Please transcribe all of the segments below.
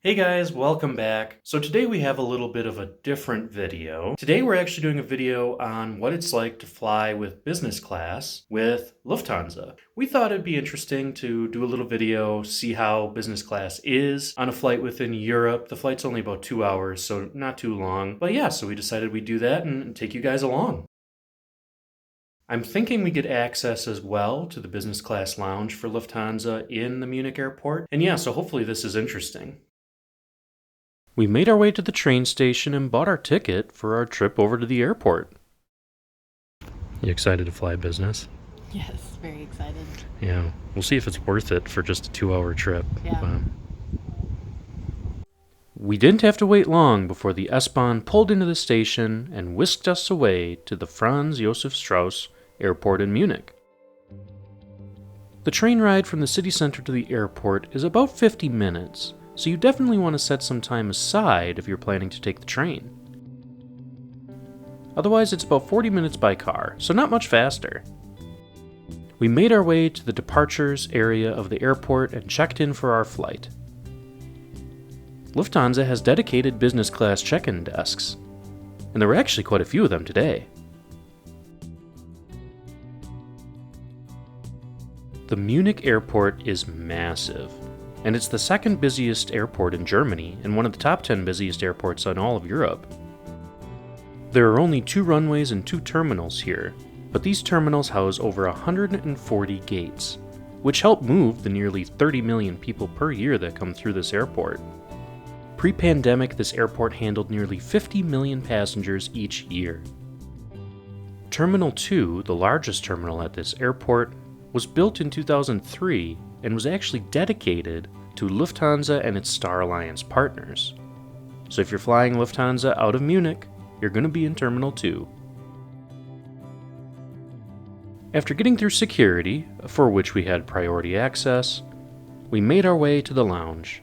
Hey guys, welcome back. So today we have a little bit of a different video. Today we're actually doing a video on what it's like to fly with business class with Lufthansa. We thought it'd be interesting to do a little video, see how business class is on a flight within Europe. The flight's only about 2 hours, so not too long. But yeah, so we decided we'd do that and take you guys along. I'm thinking we get access as well to the business class lounge for Lufthansa in the Munich Airport. And yeah, so hopefully this is interesting. We made our way to the train station and bought our ticket for our trip over to the airport. You excited to fly business? Yes, very excited. Yeah, we'll see if it's worth it for just a 2-hour trip. Yeah. We didn't have to wait long before the S-Bahn pulled into the station and whisked us away to the Franz Josef Strauss Airport in Munich. The train ride from the city center to the airport is about 50 minutes. So you definitely want to set some time aside if you're planning to take the train. Otherwise, it's about 40 minutes by car, so not much faster. We made our way to the departures area of the airport and checked in for our flight. Lufthansa has dedicated business class check-in desks, and there were actually quite a few of them today. The Munich Airport is massive. And it's the second busiest airport in Germany and one of the top 10 busiest airports in all of Europe. There are only 2 runways and 2 terminals here, but these terminals house over 140 gates, which help move the nearly 30 million people per year that come through this airport. Pre-pandemic, this airport handled nearly 50 million passengers each year. Terminal 2, the largest terminal at this airport, was built in 2003 and was actually dedicated to Lufthansa and its Star Alliance partners. So if you're flying Lufthansa out of Munich, you're going to be in Terminal 2. After getting through security, for which we had priority access, we made our way to the lounge.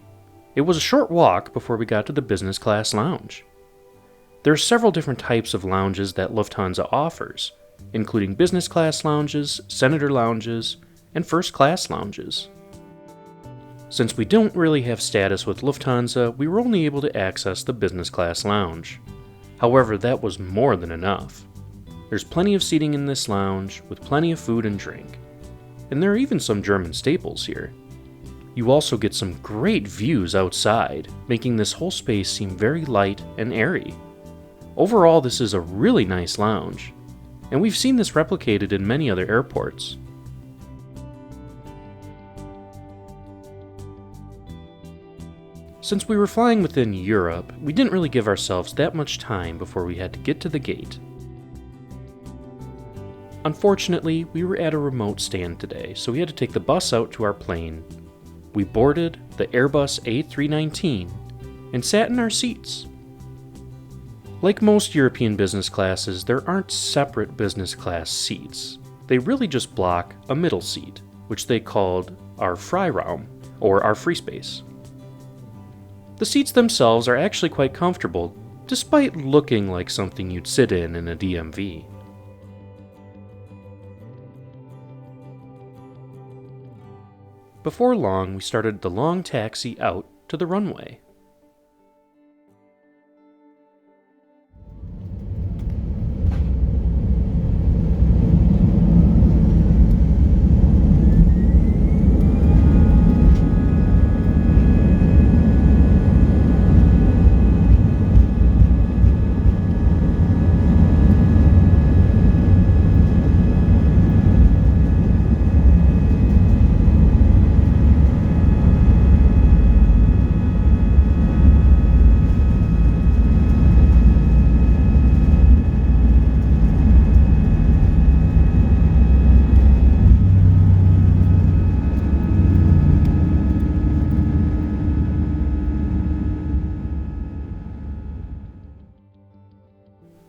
It was a short walk before we got to the business class lounge. There are several different types of lounges that Lufthansa offers, including business class lounges, senator lounges, and first class lounges. Since we don't really have status with Lufthansa, we were only able to access the business class lounge. However, that was more than enough. There's plenty of seating in this lounge, with plenty of food and drink. And there are even some German staples here. You also get some great views outside, making this whole space seem very light and airy. Overall, this is a really nice lounge, and we've seen this replicated in many other airports. Since we were flying within Europe, we didn't really give ourselves that much time before we had to get to the gate. Unfortunately, we were at a remote stand today, so we had to take the bus out to our plane. We boarded the Airbus A319 and sat in our seats. Like most European business classes, there aren't separate business class seats. They really just block a middle seat, which they called our Freiraum, or our free space. The seats themselves are actually quite comfortable, despite looking like something you'd sit in a DMV. Before long, we started the long taxi out to the runway.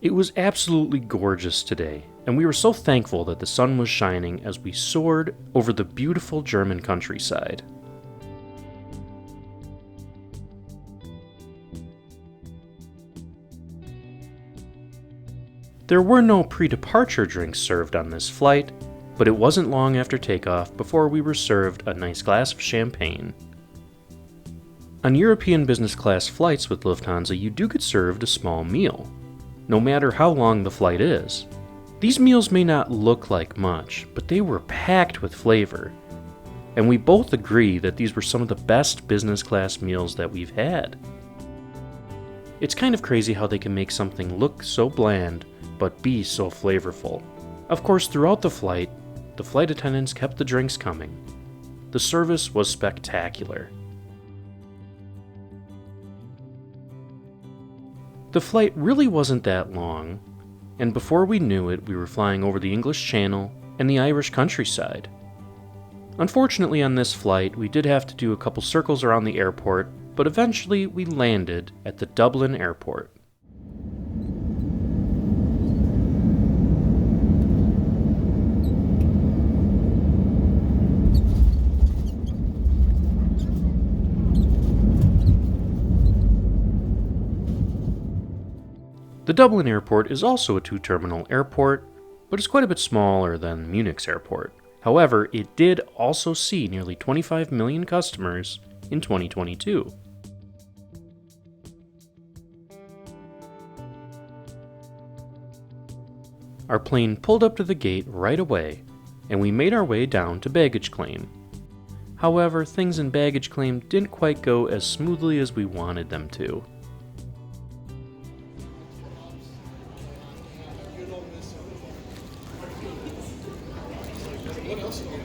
It was absolutely gorgeous today, and we were so thankful that the sun was shining as we soared over the beautiful German countryside. There were no pre-departure drinks served on this flight, but it wasn't long after takeoff before we were served a nice glass of champagne. On European business class flights with Lufthansa, you do get served a small meal, no matter how long the flight is. These meals may not look like much, but they were packed with flavor, and we both agree that these were some of the best business class meals that we've had. It's kind of crazy how they can make something look so bland, but be so flavorful. Of course, throughout the flight attendants kept the drinks coming. The service was spectacular. The flight really wasn't that long, and before we knew it, we were flying over the English Channel and the Irish countryside. Unfortunately, on this flight, we did have to do a couple circles around the airport, but eventually we landed at the Dublin airport. The Dublin airport is also a two-terminal airport, but it's quite a bit smaller than Munich's airport. However, it did also see nearly 25 million customers in 2022. Our plane pulled up to the gate right away, and we made our way down to baggage claim. However, things in baggage claim didn't quite go as smoothly as we wanted them to.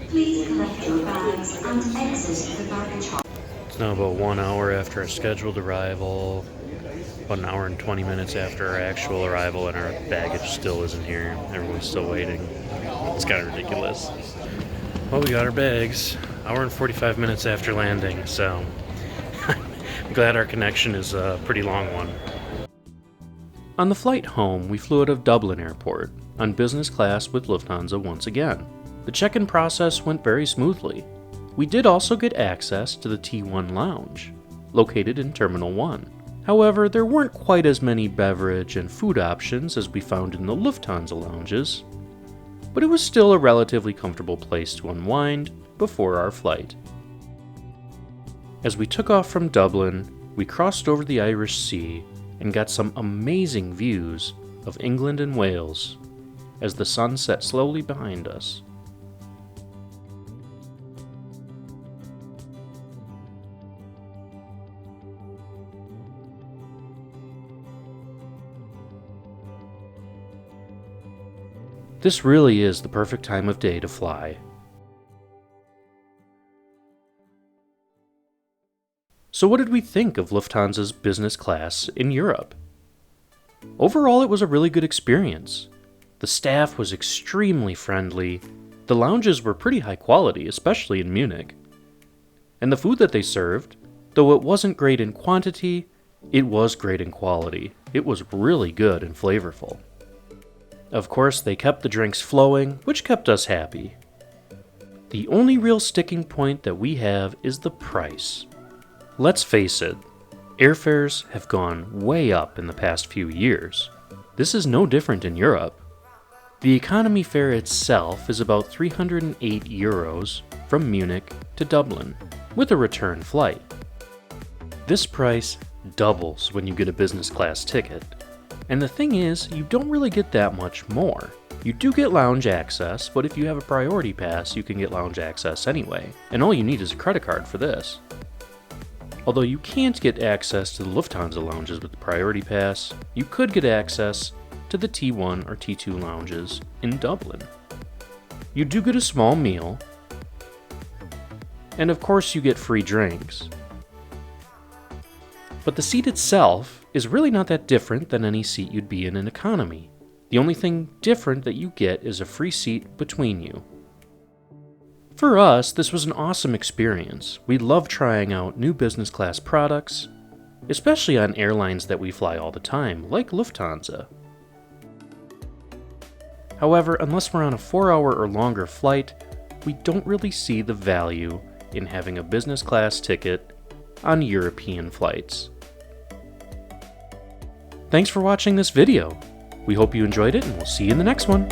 Please collect your bags and exit the baggage hall. It's now about 1 hour after our scheduled arrival, about an hour and 20 minutes after our actual arrival, and our baggage still isn't here. Everyone's still waiting. It's kind of ridiculous. Well, we got our bags, hour and 45 minutes after landing, so I'm glad our connection is a pretty long one. On the flight home, we flew out of Dublin Airport on business class with Lufthansa once again. The check-in process went very smoothly. We did also get access to the T1 lounge, located in Terminal 1. However, there weren't quite as many beverage and food options as we found in the Lufthansa lounges, but it was still a relatively comfortable place to unwind before our flight. As we took off from Dublin, we crossed over the Irish Sea and got some amazing views of England and Wales as the sun set slowly behind us. This really is the perfect time of day to fly. So what did we think of Lufthansa's business class in Europe? Overall, it was a really good experience. The staff was extremely friendly, the lounges were pretty high quality, especially in Munich, and the food that they served, though it wasn't great in quantity, it was great in quality. It was really good and flavorful. Of course, they kept the drinks flowing, which kept us happy. The only real sticking point that we have is the price. Let's face it, airfares have gone way up in the past few years. This is no different in Europe. The economy fare itself is about 308 euros from Munich to Dublin, with a return flight. This price doubles when you get a business class ticket. And the thing is, you don't really get that much more. You do get lounge access, but if you have a priority pass, you can get lounge access anyway, and all you need is a credit card for this. Although you can't get access to the Lufthansa lounges with the priority pass, you could get access to the T1 or T2 lounges in Dublin. You do get a small meal, and of course you get free drinks. But the seat itself is really not that different than any seat you'd be in economy. The only thing different that you get is a free seat between you. For us, this was an awesome experience. We love trying out new business class products, especially on airlines that we fly all the time, like Lufthansa. However, unless we're on a 4-hour or longer flight, we don't really see the value in having a business class ticket on European flights. Thanks for watching this video. We hope you enjoyed it, and we'll see you in the next one.